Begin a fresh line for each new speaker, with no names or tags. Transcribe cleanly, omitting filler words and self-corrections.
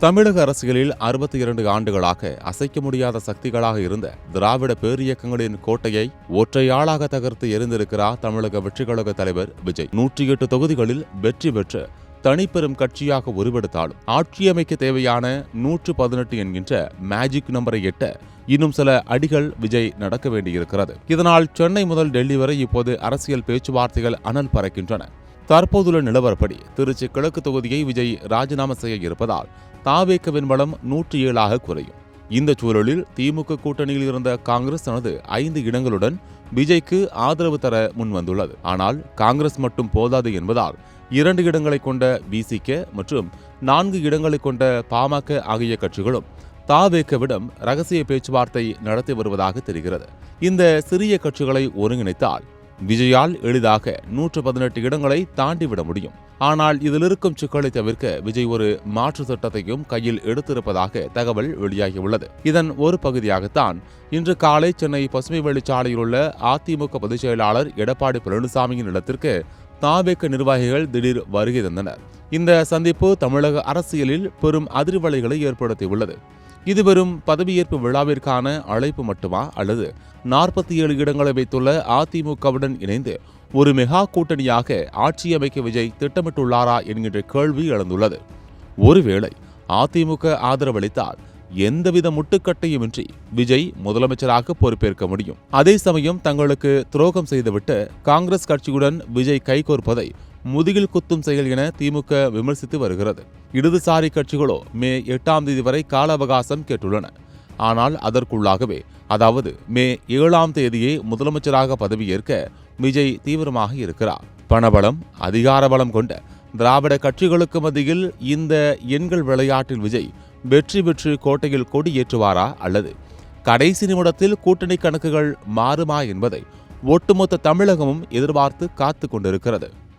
தமிழக அரசியலில் 62 ஆண்டுகளாக அசைக்க முடியாத சக்திகளாக இருந்த திராவிட பேரியக்கங்களின் கோட்டையை ஒற்றையாளாக தகர்த்து எரிந்திருக்கிறார் தமிழக வெற்றிக்கழக தலைவர் விஜய். 108 தொகுதிகளில் வெற்றி பெற்று தனிப்பெரும் கட்சியாக உருவெடுத்தாலும் ஆட்சியமைக்க தேவையான 118 என்கின்ற மேஜிக் நம்பரை எட்ட இன்னும் சில அடிகள் விஜய் நடக்க வேண்டியிருக்கிறது. இதனால் சென்னை முதல் டெல்லி வரை இப்போது அரசியல் பேச்சுவார்த்தைகள் அனல் பறக்கின்றன. தற்போதுள்ள நிலவரப்படி திருச்சி கிழக்கு தொகுதியை விஜய் ராஜினாமா செய்ய இருப்பதால் தாவேகவின் பலம் 107 குறையும். இந்த சூழலில் திமுக கூட்டணியில் இருந்த காங்கிரஸ் தனது 5 இடங்களுடன் விஜய்க்கு ஆதரவு தர முன்வந்துள்ளது. ஆனால் காங்கிரஸ் மட்டும் போதாது என்பதால் 2 இடங்களை கொண்ட விசிக மற்றும் 4 இடங்களை கொண்ட பாமக ஆகிய கட்சிகளும் தாவேகவிடம் ரகசிய பேச்சுவார்த்தை நடத்தி வருவதாக தெரிகிறது. இந்த சிறிய கட்சிகளை ஒருங்கிணைத்தால் விஜயால் எளிதாக 118 இடங்களை தாண்டிவிட முடியும். ஆனால் இதில் இருக்கும் சிக்கலை தவிர்க்க விஜய் ஒரு மாற்று திட்டத்தையும் கையில் எடுத்திருப்பதாக தகவல் வெளியாகியுள்ளது. இதன் ஒரு பகுதியாகத்தான் இன்று காலை சென்னை பசுமை வழிச்சாலையில் உள்ள அதிமுக பொதுச் செயலாளர் எடப்பாடி பழனிசாமியின் இடத்திற்கு தாவேக நிர்வாகிகள் திடீர் வருகை தந்தனர். இந்த சந்திப்பு தமிழக அரசியலில் பெரும் அதிர்வலைகளை ஏற்படுத்தியுள்ளது. இது வெறும் பதவியேற்பு விழாவிற்கான அழைப்பு மட்டுமா, அல்லது 47 இடங்களை வைத்துள்ள அதிமுகவுடன் இணைந்து ஒரு மெகா கூட்டணியாக ஆட்சியமைக்க விஜய் திட்டமிட்டுள்ளாரா என்கின்ற கேள்வி எழுந்துள்ளது. ஒருவேளை அதிமுக ஆதரவளித்தால் எந்தவித முட்டுக்கட்டையுமின்றி விஜய் முதலமைச்சராக பொறுப்பேற்க முடியும். அதே சமயம் தங்களுக்கு துரோகம் செய்துவிட்டு காங்கிரஸ் கட்சியுடன் விஜய் கைகோர்ப்பதை முதுகில் குத்தும் செயல் என திமுக விமர்சித்து வருகிறது. இடதுசாரி கட்சிகளோ மே 8 வரை கால அவகாசம் கேட்டுள்ளன. ஆனால் அதற்குள்ளாகவே, அதாவது மே 7 முதலமைச்சராக பதவியேற்க விஜய் தீவிரமாக இருக்கிறார். பணபலம், அதிகார பலம் கொண்ட திராவிட கட்சிகளுக்கு மத்தியில் இந்த எண்கள் விளையாட்டில் விஜய் வெற்றி பெற்று கோட்டையில் கொடி ஏற்றுவாரா, அல்லது கடைசி நிமிடத்தில் கூட்டணி கணக்குகள் மாறுமா என்பதை ஒட்டுமொத்த தமிழகமும் எதிர்பார்த்து காத்து கொண்டிருக்கிறது.